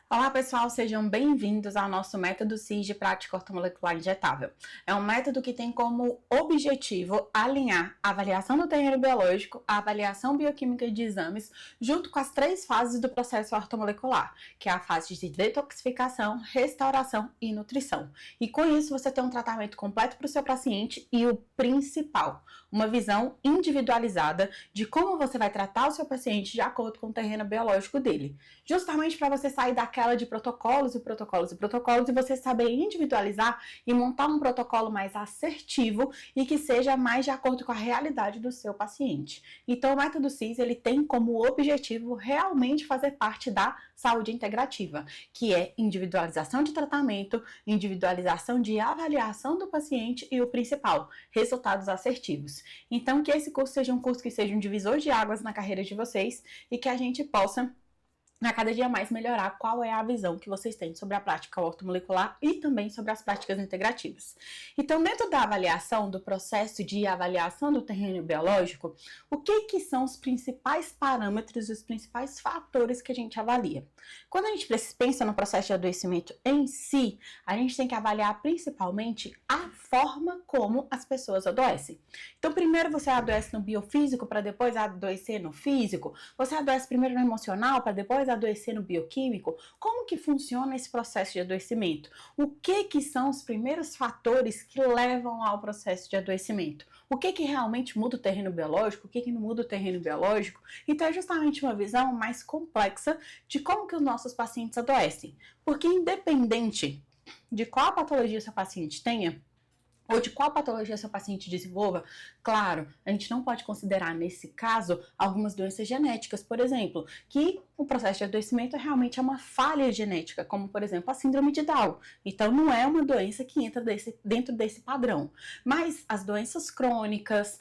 Olá pessoal, sejam bem-vindos ao nosso método CIS de prática ortomolecular injetável. É um método que tem como objetivo alinhar a avaliação do terreno biológico, a avaliação bioquímica de exames, junto com as 3 fases do processo ortomolecular, que é a fase de detoxificação, restauração e nutrição. E com isso você tem um tratamento completo para o seu paciente e o principal, uma visão individualizada de como você vai tratar o seu paciente de acordo com o terreno biológico dele, justamente para você sair daquela de protocolos e você saber individualizar e montar um protocolo mais assertivo e que seja mais de acordo com a realidade do seu paciente. Então, o método CIS, ele tem como objetivo realmente fazer parte da saúde integrativa, que é individualização de tratamento, individualização de avaliação do paciente e o principal, resultados assertivos. Então, que esse curso seja um curso que seja um divisor de águas na carreira de vocês e que a gente possa a cada dia mais melhorar qual é a visão que vocês têm sobre a prática ortomolecular e também sobre as práticas integrativas. Então, dentro da avaliação, do processo de avaliação do terreno biológico, o que são os principais parâmetros e os principais fatores que a gente avalia? Quando a gente pensa no processo de adoecimento em si, a gente tem que avaliar principalmente a forma como as pessoas adoecem. Então, primeiro você adoece no biofísico para depois adoecer no físico, você adoece primeiro no emocional para depois adoecer no bioquímico. Como que funciona esse processo de adoecimento? O que são os primeiros fatores que levam ao processo de adoecimento? O que realmente muda o terreno biológico? O que não muda o terreno biológico? Então é justamente uma visão mais complexa de como que os nossos pacientes adoecem. Porque independente de qual patologia seu paciente tenha, ou de qual patologia seu paciente desenvolva, claro, a gente não pode considerar nesse caso algumas doenças genéticas, por exemplo, que o processo de adoecimento realmente é uma falha genética, como por exemplo a síndrome de Down. Então não é uma doença que entra dentro desse padrão. Mas as doenças crônicas,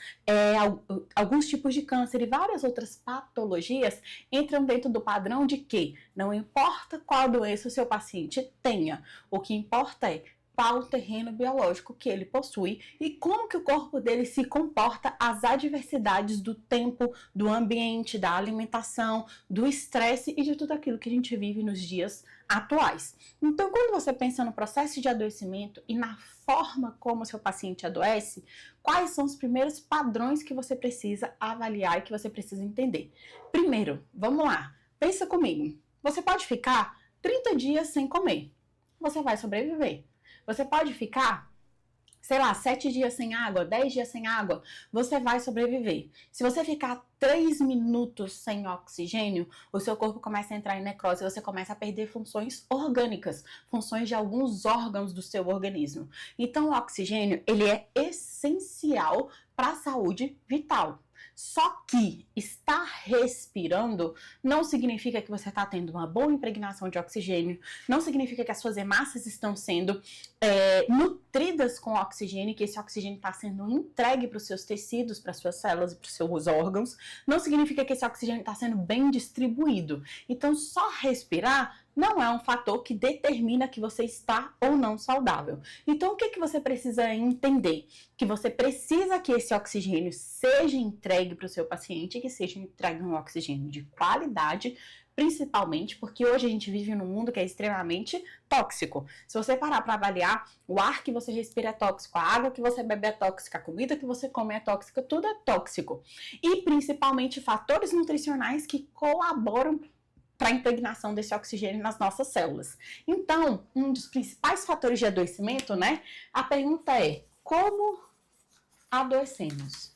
alguns tipos de câncer e várias outras patologias entram dentro do padrão de que não importa qual doença o seu paciente tenha, o que importa é qual o terreno biológico que ele possui e como que o corpo dele se comporta às adversidades do tempo, do ambiente, da alimentação, do estresse e de tudo aquilo que a gente vive nos dias atuais. Então, quando você pensa no processo de adoecimento e na forma como o seu paciente adoece, quais são os primeiros padrões que você precisa avaliar e que você precisa entender? Primeiro, vamos lá, pensa comigo. Você pode ficar 30 dias sem comer. Você vai sobreviver. Você pode ficar, 7 dias sem água, 10 dias sem água, você vai sobreviver. Se você ficar 3 minutos sem oxigênio, o seu corpo começa a entrar em necrose, você começa a perder funções orgânicas, funções de alguns órgãos do seu organismo. Então, o oxigênio, ele é essencial para a saúde vital. Só que estar respirando não significa que você está tendo uma boa impregnação de oxigênio, não significa que as suas hemácias estão sendo nutridas com oxigênio, que esse oxigênio está sendo entregue para os seus tecidos, para as suas células e para os seus órgãos, não significa que esse oxigênio está sendo bem distribuído. Então, só respirar não é um fator que determina que você está ou não saudável. Então, o que você precisa entender? Que você precisa que esse oxigênio seja entregue para o seu paciente, que seja entregue um oxigênio de qualidade, principalmente porque hoje a gente vive num mundo que é extremamente tóxico. Se você parar para avaliar, o ar que você respira é tóxico, a água que você bebe é tóxica, a comida que você come é tóxica, tudo é tóxico. E principalmente fatores nutricionais que colaboram para a impregnação desse oxigênio nas nossas células. Então, um dos principais fatores de adoecimento, né? A pergunta é: como adoecemos?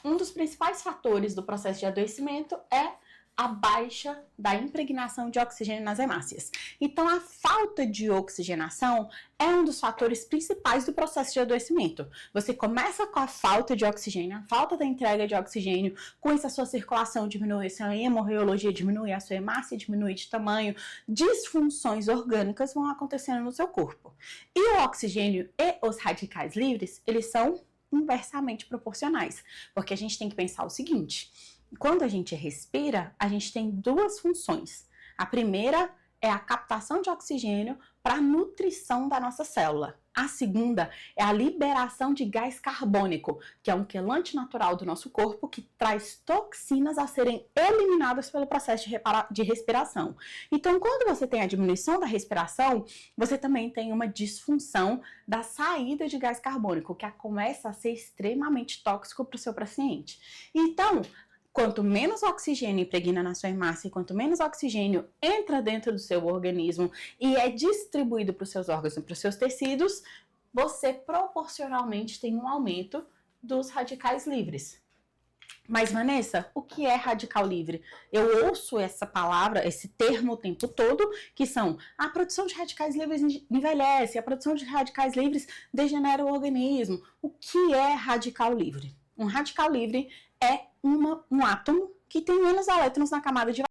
Um dos principais fatores do processo de adoecimento é a baixa da impregnação de oxigênio nas hemácias. Então, a falta de oxigenação é um dos fatores principais do processo de adoecimento. Você começa com a falta de oxigênio, a falta da entrega de oxigênio, com isso a sua circulação diminui, a sua hemorreologia diminui, a sua hemácia diminui de tamanho, disfunções orgânicas vão acontecendo no seu corpo. E o oxigênio e os radicais livres, eles são inversamente proporcionais, porque a gente tem que pensar o seguinte: quando a gente respira, a gente tem 2 funções. A primeira é a captação de oxigênio para a nutrição da nossa célula. A segunda é a liberação de gás carbônico, que é um quelante natural do nosso corpo que traz toxinas a serem eliminadas pelo processo de respiração. Então, quando você tem a diminuição da respiração, você também tem uma disfunção da saída de gás carbônico, que começa a ser extremamente tóxico para o seu paciente. Então, quanto menos oxigênio impregna na sua hemácia e quanto menos oxigênio entra dentro do seu organismo e é distribuído para os seus órgãos e para os seus tecidos, você proporcionalmente tem um aumento dos radicais livres. Mas, Vanessa, o que é radical livre? Eu ouço essa palavra, esse termo o tempo todo, que são a produção de radicais livres envelhece, a produção de radicais livres degenera o organismo. O que é radical livre? Um radical livre é um átomo que tem menos elétrons na camada de